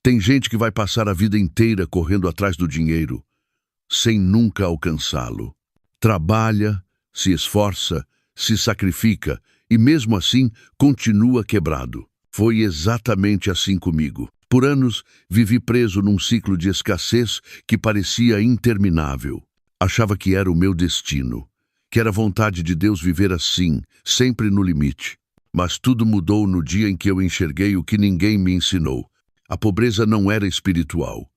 Tem gente que vai passar a vida inteira correndo atrás do dinheiro, sem nunca alcançá-lo. Trabalha, se esforça, se sacrifica e mesmo assim continua quebrado. Foi exatamente assim comigo. Por anos, vivi preso num ciclo de escassez que parecia interminável. Achava que era o meu destino, que era vontade de Deus viver assim, sempre no limite. Mas tudo mudou no dia em que eu enxerguei o que ninguém me ensinou. A pobreza não era espiritual,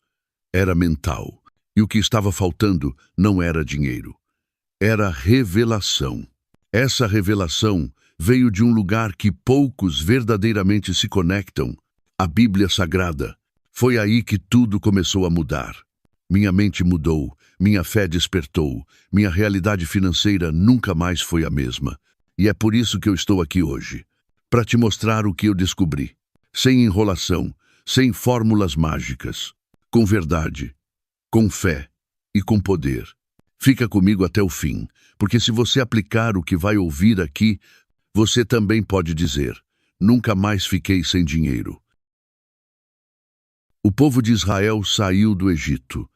era mental. E o que estava faltando não era dinheiro. Era revelação. Essa revelação veio de um lugar que poucos verdadeiramente se conectam, a Bíblia Sagrada. Foi aí que tudo começou a mudar. Minha mente mudou, minha fé despertou, minha realidade financeira nunca mais foi a mesma. E é por isso que eu estou aqui hoje, para te mostrar o que eu descobri. Sem enrolação, sem fórmulas mágicas, com verdade, com fé e com poder. Fica comigo até o fim, porque se você aplicar o que vai ouvir aqui, você também pode dizer: nunca mais fiquei sem dinheiro. O povo de Israel saiu do Egito,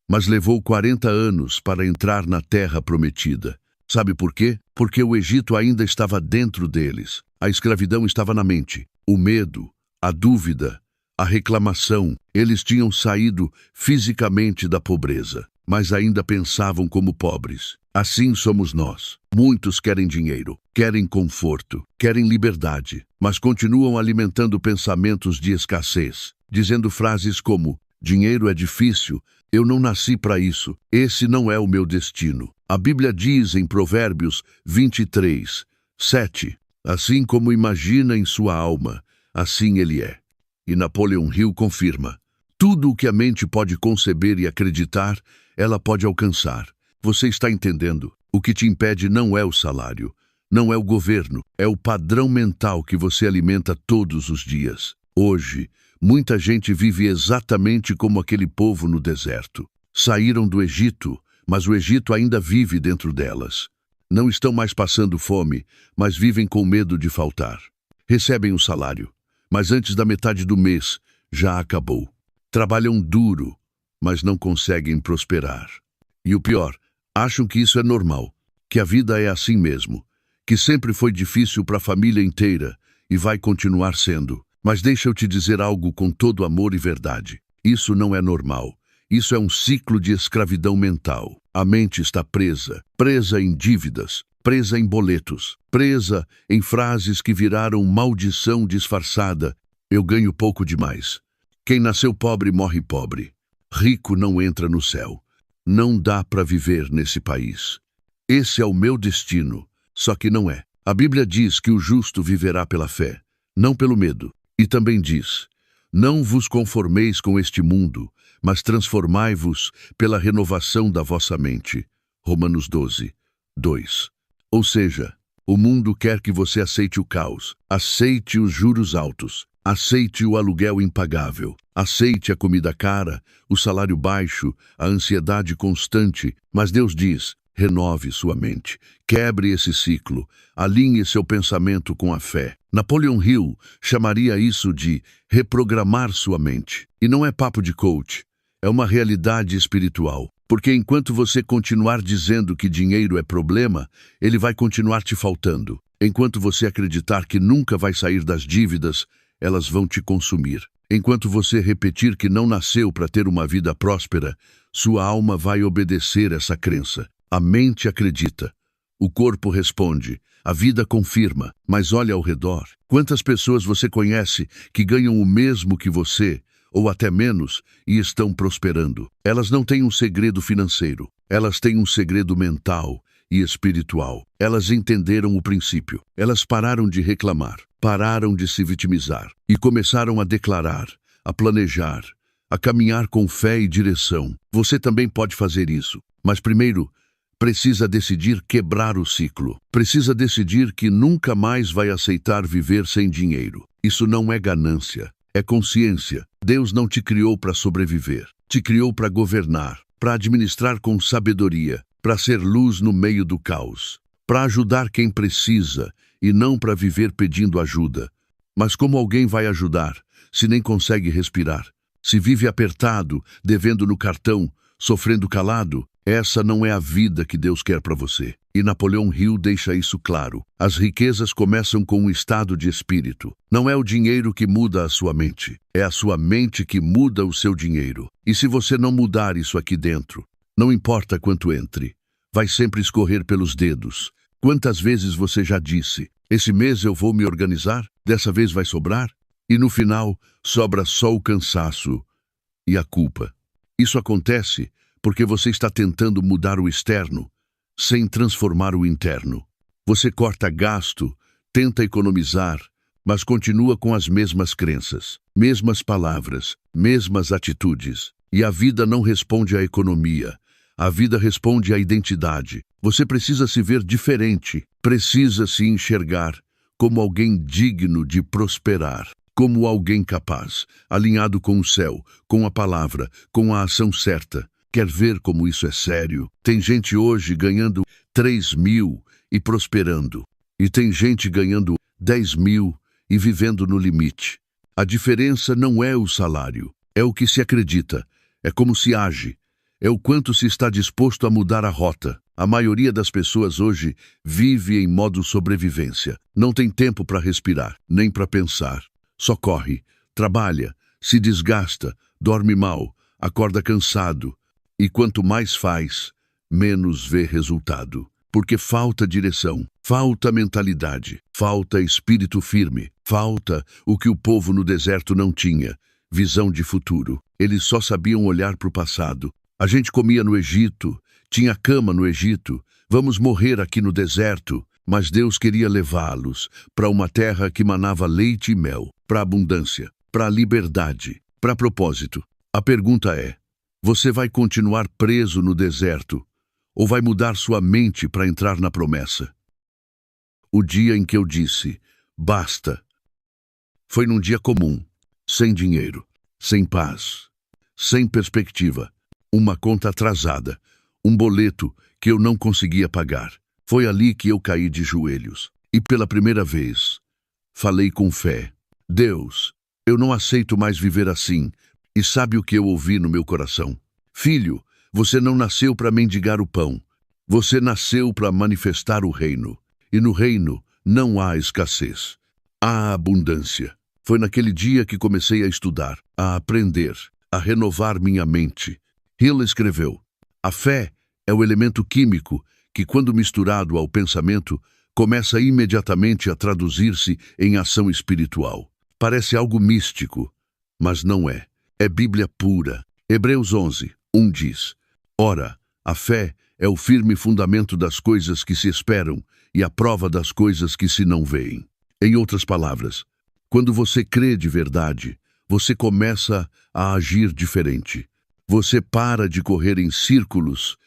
mas levou 40 anos para entrar na terra prometida. Sabe por quê? Porque o Egito ainda estava dentro deles. A escravidão estava na mente. O medo, a dúvida, a reclamação. Eles tinham saído fisicamente da pobreza, mas ainda pensavam como pobres. Assim somos nós. Muitos querem dinheiro, querem conforto, querem liberdade, mas continuam alimentando pensamentos de escassez, dizendo frases como: dinheiro é difícil, eu não nasci para isso, esse não é o meu destino. A Bíblia diz em Provérbios 23, 7, assim como imagina em sua alma, assim ele é. E Napoleon Hill confirma: tudo o que a mente pode conceber e acreditar, ela pode alcançar. Você está entendendo? O que te impede não é o salário, não é o governo, é o padrão mental que você alimenta todos os dias. Hoje, muita gente vive exatamente como aquele povo no deserto. Saíram do Egito, mas o Egito ainda vive dentro delas. Não estão mais passando fome, mas vivem com medo de faltar. Recebem o salário, mas antes da metade do mês já acabou. Trabalham duro, mas não conseguem prosperar. E o pior, acham que isso é normal, que a vida é assim mesmo, que sempre foi difícil para a família inteira e vai continuar sendo. Mas deixa eu te dizer algo com todo amor e verdade. Isso não é normal. Isso é um ciclo de escravidão mental. A mente está presa, presa em dívidas, presa em boletos, presa em frases que viraram maldição disfarçada. Eu ganho pouco demais. Quem nasceu pobre morre pobre. Rico não entra no céu. Não dá para viver nesse país. Esse é o meu destino, só que não é. A Bíblia diz que o justo viverá pela fé, não pelo medo. E também diz: não vos conformeis com este mundo, mas transformai-vos pela renovação da vossa mente. Romanos 12, 2. Ou seja, o mundo quer que você aceite o caos, aceite os juros altos, aceite o aluguel impagável, aceite a comida cara, o salário baixo, a ansiedade constante, mas Deus diz: renove sua mente, quebre esse ciclo, alinhe seu pensamento com a fé. Napoleon Hill chamaria isso de reprogramar sua mente. E não é papo de coach, é uma realidade espiritual. Porque enquanto você continuar dizendo que dinheiro é problema, ele vai continuar te faltando. Enquanto você acreditar que nunca vai sair das dívidas, elas vão te consumir. Enquanto você repetir que não nasceu para ter uma vida próspera, sua alma vai obedecer essa crença. A mente acredita, o corpo responde, a vida confirma, mas olha ao redor. Quantas pessoas você conhece que ganham o mesmo que você, ou até menos, e estão prosperando? Elas não têm um segredo financeiro, elas têm um segredo mental e espiritual. Elas entenderam o princípio, elas pararam de reclamar, pararam de se vitimizar e começaram a declarar, a planejar, a caminhar com fé e direção. Você também pode fazer isso, mas primeiro, precisa decidir quebrar o ciclo. Precisa decidir que nunca mais vai aceitar viver sem dinheiro. Isso não é ganância, é consciência. Deus não te criou para sobreviver. Te criou para governar, para administrar com sabedoria, para ser luz no meio do caos, para ajudar quem precisa e não para viver pedindo ajuda. Mas como alguém vai ajudar se nem consegue respirar? Se vive apertado, devendo no cartão, sofrendo calado, essa não é a vida que Deus quer para você. E Napoleão Hill deixa isso claro. As riquezas começam com um estado de espírito. Não é o dinheiro que muda a sua mente, é a sua mente que muda o seu dinheiro. E se você não mudar isso aqui dentro, não importa quanto entre, vai sempre escorrer pelos dedos. Quantas vezes você já disse, esse mês eu vou me organizar, dessa vez vai sobrar? E no final, sobra só o cansaço e a culpa. Isso acontece porque você está tentando mudar o externo, sem transformar o interno. Você corta gasto, tenta economizar, mas continua com as mesmas crenças, mesmas palavras, mesmas atitudes. E a vida não responde à economia. A vida responde à identidade. Você precisa se ver diferente, precisa se enxergar como alguém digno de prosperar, como alguém capaz, alinhado com o céu, com a palavra, com a ação certa. Quer ver como isso é sério? Tem gente hoje ganhando 3.000 e prosperando. E tem gente ganhando 10.000 e vivendo no limite. A diferença não é o salário, é o que se acredita, é como se age, é o quanto se está disposto a mudar a rota. A maioria das pessoas hoje vive em modo sobrevivência. Não tem tempo para respirar, nem para pensar. Só corre, trabalha, se desgasta, dorme mal, acorda cansado. E quanto mais faz, menos vê resultado. Porque falta direção, falta mentalidade, falta espírito firme, falta o que o povo no deserto não tinha, visão de futuro. Eles só sabiam olhar para o passado. A gente comia no Egito, tinha cama no Egito, vamos morrer aqui no deserto. Mas Deus queria levá-los para uma terra que manava leite e mel, para abundância, para liberdade, para propósito. A pergunta é, você vai continuar preso no deserto ou vai mudar sua mente para entrar na promessa? O dia em que eu disse, basta, foi num dia comum, sem dinheiro, sem paz, sem perspectiva, uma conta atrasada, um boleto que eu não conseguia pagar. Foi ali que eu caí de joelhos e pela primeira vez falei com fé. Deus, eu não aceito mais viver assim. E sabe o que eu ouvi no meu coração? Filho, você não nasceu para mendigar o pão. Você nasceu para manifestar o reino. E no reino não há escassez. Há abundância. Foi naquele dia que comecei a estudar, a aprender, a renovar minha mente. Hill escreveu, a fé é o elemento químico que, quando misturado ao pensamento, começa imediatamente a traduzir-se em ação espiritual. Parece algo místico, mas não é. É Bíblia pura. Hebreus 11:1 diz, ora, a fé é o firme fundamento das coisas que se esperam e a prova das coisas que se não veem. Em outras palavras, quando você crê de verdade, você começa a agir diferente. Você para de correr em círculos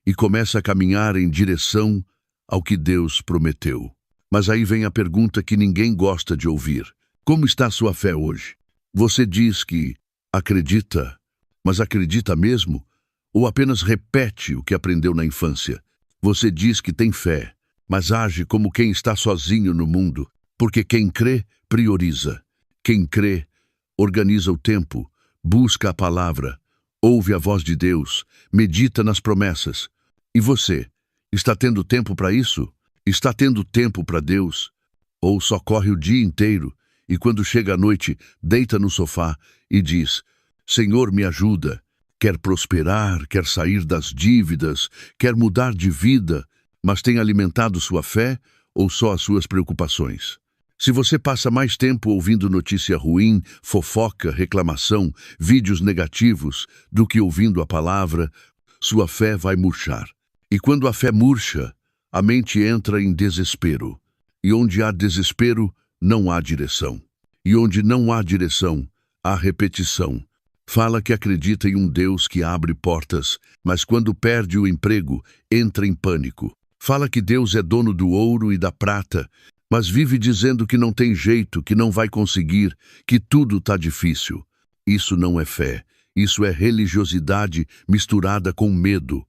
e começa a caminhar em direção ao que Deus prometeu. Mas aí vem a pergunta que ninguém gosta de ouvir. Como está a sua fé hoje? Você diz que acredita, mas acredita mesmo? Ou apenas repete o que aprendeu na infância? Você diz que tem fé, mas age como quem está sozinho no mundo, porque quem crê, prioriza. Quem crê, organiza o tempo, busca a palavra, ouve a voz de Deus, medita nas promessas. E você, está tendo tempo para isso? Está tendo tempo para Deus? Ou só corre o dia inteiro e quando chega a noite, deita no sofá e diz, Senhor, me ajuda. Quer prosperar, quer sair das dívidas, quer mudar de vida, mas tem alimentado sua fé ou só as suas preocupações? Se você passa mais tempo ouvindo notícia ruim, fofoca, reclamação, vídeos negativos, do que ouvindo a palavra, sua fé vai murchar. E quando a fé murcha, a mente entra em desespero. E onde há desespero, não há direção. E onde não há direção, há repetição. Fala que acredita em um Deus que abre portas, mas quando perde o emprego, entra em pânico. Fala que Deus é dono do ouro e da prata, mas vive dizendo que não tem jeito, que não vai conseguir, que tudo está difícil. Isso não é fé, isso é religiosidade misturada com medo.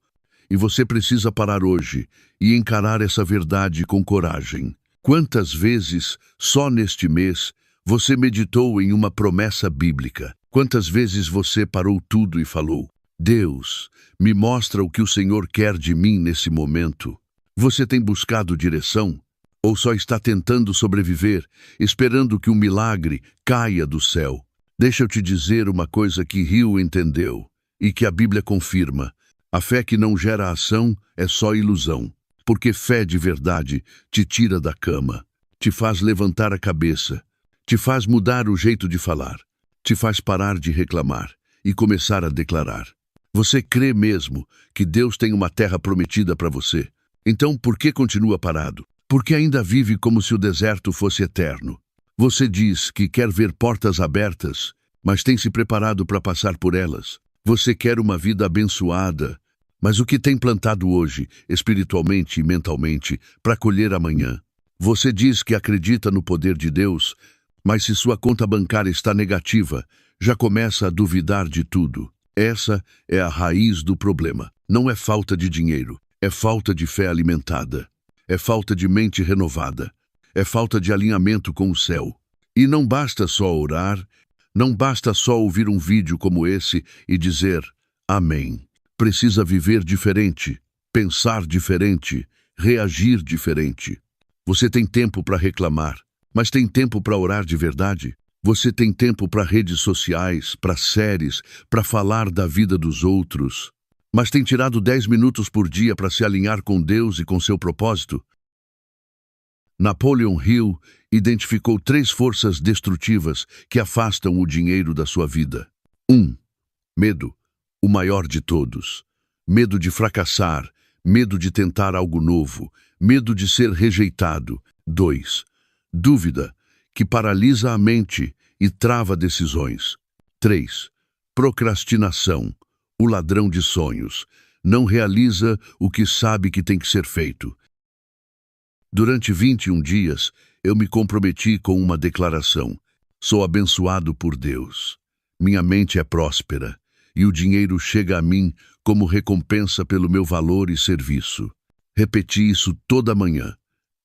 E você precisa parar hoje e encarar essa verdade com coragem. Quantas vezes, só neste mês, você meditou em uma promessa bíblica? Quantas vezes você parou tudo e falou: Deus, me mostra o que o Senhor quer de mim nesse momento? Você tem buscado direção? Ou só está tentando sobreviver, esperando que um milagre caia do céu? Deixa eu te dizer uma coisa que Hill entendeu e que a Bíblia confirma. A fé que não gera ação é só ilusão, porque fé de verdade te tira da cama, te faz levantar a cabeça, te faz mudar o jeito de falar, te faz parar de reclamar e começar a declarar. Você crê mesmo que Deus tem uma terra prometida para você? Então por que continua parado? Porque ainda vive como se o deserto fosse eterno. Você diz que quer ver portas abertas, mas tem se preparado para passar por elas. Você quer uma vida abençoada, mas o que tem plantado hoje, espiritualmente e mentalmente, para colher amanhã? Você diz que acredita no poder de Deus, mas se sua conta bancária está negativa, já começa a duvidar de tudo. Essa é a raiz do problema. Não é falta de dinheiro, é falta de fé alimentada. É falta de mente renovada. É falta de alinhamento com o céu. E não basta só orar, não basta só ouvir um vídeo como esse e dizer amém. Precisa viver diferente, pensar diferente, reagir diferente. Você tem tempo para reclamar, mas tem tempo para orar de verdade? Você tem tempo para redes sociais, para séries, para falar da vida dos outros? Mas tem tirado 10 minutos por dia para se alinhar com Deus e com seu propósito? Napoleon Hill identificou 3 forças destrutivas que afastam o dinheiro da sua vida. 1. Medo, o maior de todos. Medo de fracassar, medo de tentar algo novo, medo de ser rejeitado. 2. Dúvida, que paralisa a mente e trava decisões. 3. Procrastinação, o ladrão de sonhos. Não realiza o que sabe que tem que ser feito. Durante 21 dias, eu me comprometi com uma declaração. Sou abençoado por Deus. Minha mente é próspera, e o dinheiro chega a mim como recompensa pelo meu valor e serviço. Repeti isso toda manhã,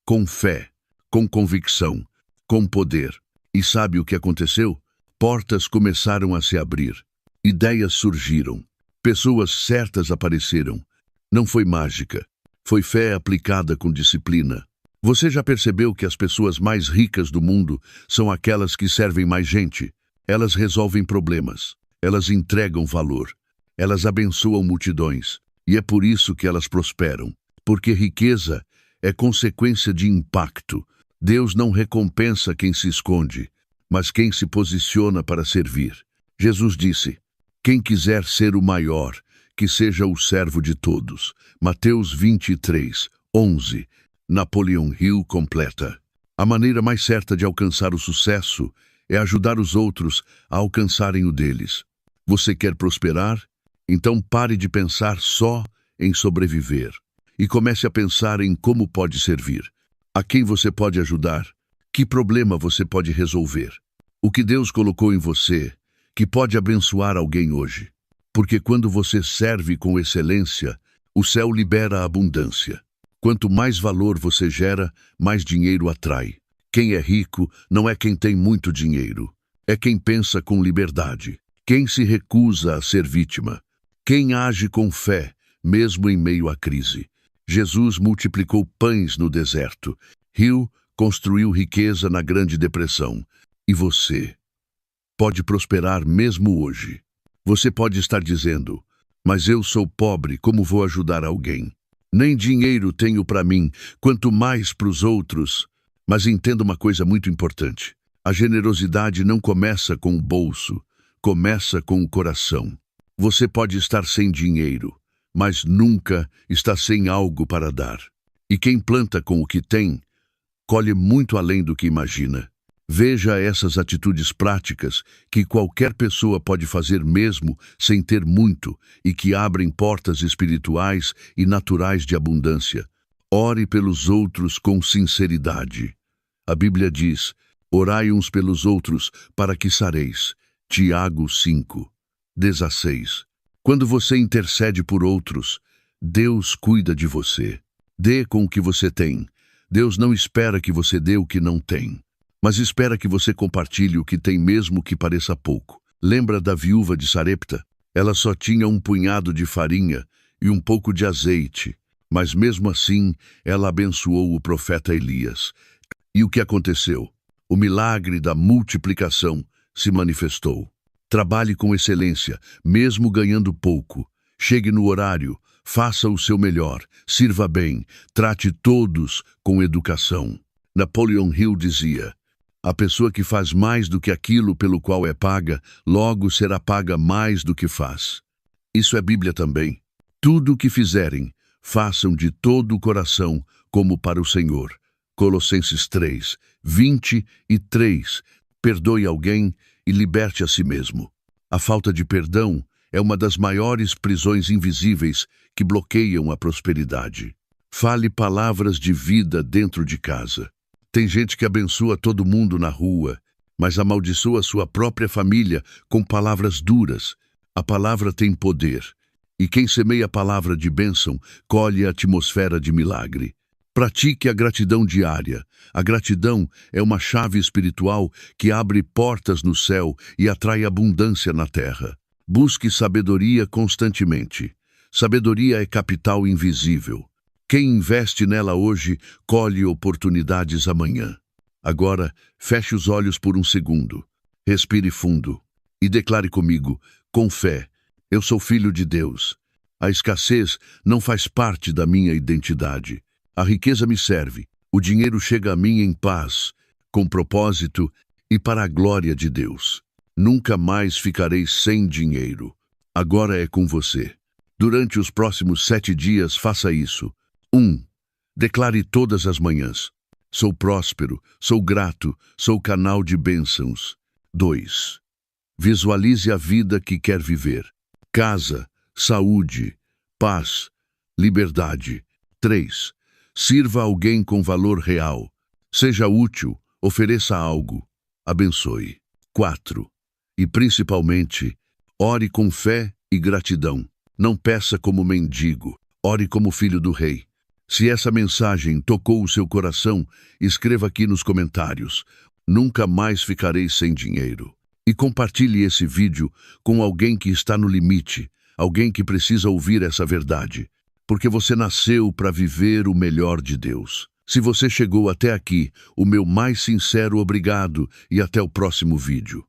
com fé, com convicção, com poder. E sabe o que aconteceu? Portas começaram a se abrir. Ideias surgiram. Pessoas certas apareceram. Não foi mágica. Foi fé aplicada com disciplina. Você já percebeu que as pessoas mais ricas do mundo são aquelas que servem mais gente? Elas resolvem problemas. Elas entregam valor. Elas abençoam multidões. E é por isso que elas prosperam. Porque riqueza é consequência de impacto. Deus não recompensa quem se esconde, mas quem se posiciona para servir. Jesus disse: quem quiser ser o maior, que seja o servo de todos. Mateus 23, 11. Napoleon Hill completa: a maneira mais certa de alcançar o sucesso é ajudar os outros a alcançarem o deles. Você quer prosperar? Então pare de pensar só em sobreviver e comece a pensar em como pode servir. A quem você pode ajudar? Que problema você pode resolver? O que Deus colocou em você que pode abençoar alguém hoje? Porque quando você serve com excelência, o céu libera a abundância. Quanto mais valor você gera, mais dinheiro atrai. Quem é rico não é quem tem muito dinheiro. É quem pensa com liberdade. Quem se recusa a ser vítima. Quem age com fé, mesmo em meio à crise. Jesus multiplicou pães no deserto. Hill construiu riqueza na Grande Depressão. E você pode prosperar mesmo hoje. Você pode estar dizendo: mas eu sou pobre, como vou ajudar alguém? Nem dinheiro tenho para mim, quanto mais para os outros. Mas entenda uma coisa muito importante. A generosidade não começa com o bolso, começa com o coração. Você pode estar sem dinheiro, mas nunca está sem algo para dar. E quem planta com o que tem, colhe muito além do que imagina. Veja essas atitudes práticas que qualquer pessoa pode fazer mesmo sem ter muito e que abrem portas espirituais e naturais de abundância. Ore pelos outros com sinceridade. A Bíblia diz: orai uns pelos outros para que sareis. Tiago 5, 16. Quando você intercede por outros, Deus cuida de você. Dê com o que você tem. Deus não espera que você dê o que não tem, mas espera que você compartilhe o que tem mesmo que pareça pouco. Lembra da viúva de Sarepta? Ela só tinha um punhado de farinha e um pouco de azeite, mas mesmo assim ela abençoou o profeta Elias. E o que aconteceu? O milagre da multiplicação se manifestou. Trabalhe com excelência, mesmo ganhando pouco. Chegue no horário, faça o seu melhor, sirva bem, trate todos com educação. Napoleon Hill dizia: a pessoa que faz mais do que aquilo pelo qual é paga, logo será paga mais do que faz. Isso é Bíblia também. Tudo o que fizerem, façam de todo o coração, como para o Senhor. Colossenses 3, 23. Perdoe alguém e liberte a si mesmo. A falta de perdão é uma das maiores prisões invisíveis que bloqueiam a prosperidade. Fale palavras de vida dentro de casa. Tem gente que abençoa todo mundo na rua, mas amaldiçoa sua própria família com palavras duras. A palavra tem poder, e quem semeia a palavra de bênção colhe a atmosfera de milagre. Pratique a gratidão diária. A gratidão é uma chave espiritual que abre portas no céu e atrai abundância na terra. Busque sabedoria constantemente. Sabedoria é capital invisível. Quem investe nela hoje, colhe oportunidades amanhã. Agora, feche os olhos por um segundo. Respire fundo e declare comigo, com fé: eu sou filho de Deus. A escassez não faz parte da minha identidade. A riqueza me serve. O dinheiro chega a mim em paz, com propósito e para a glória de Deus. Nunca mais ficarei sem dinheiro. Agora é com você. Durante os próximos 7 dias, faça isso. 1. Declare todas as manhãs: sou próspero, sou grato, sou canal de bênçãos. 2. Visualize a vida que quer viver: casa, saúde, paz, liberdade. 3. Sirva alguém com valor real. Seja útil, ofereça algo, abençoe. 4. E principalmente, ore com fé e gratidão. Não peça como mendigo, ore como filho do rei. Se essa mensagem tocou o seu coração, escreva aqui nos comentários: nunca mais ficarei sem dinheiro. E compartilhe esse vídeo com alguém que está no limite, alguém que precisa ouvir essa verdade, porque você nasceu para viver o melhor de Deus. Se você chegou até aqui, o meu mais sincero obrigado e até o próximo vídeo.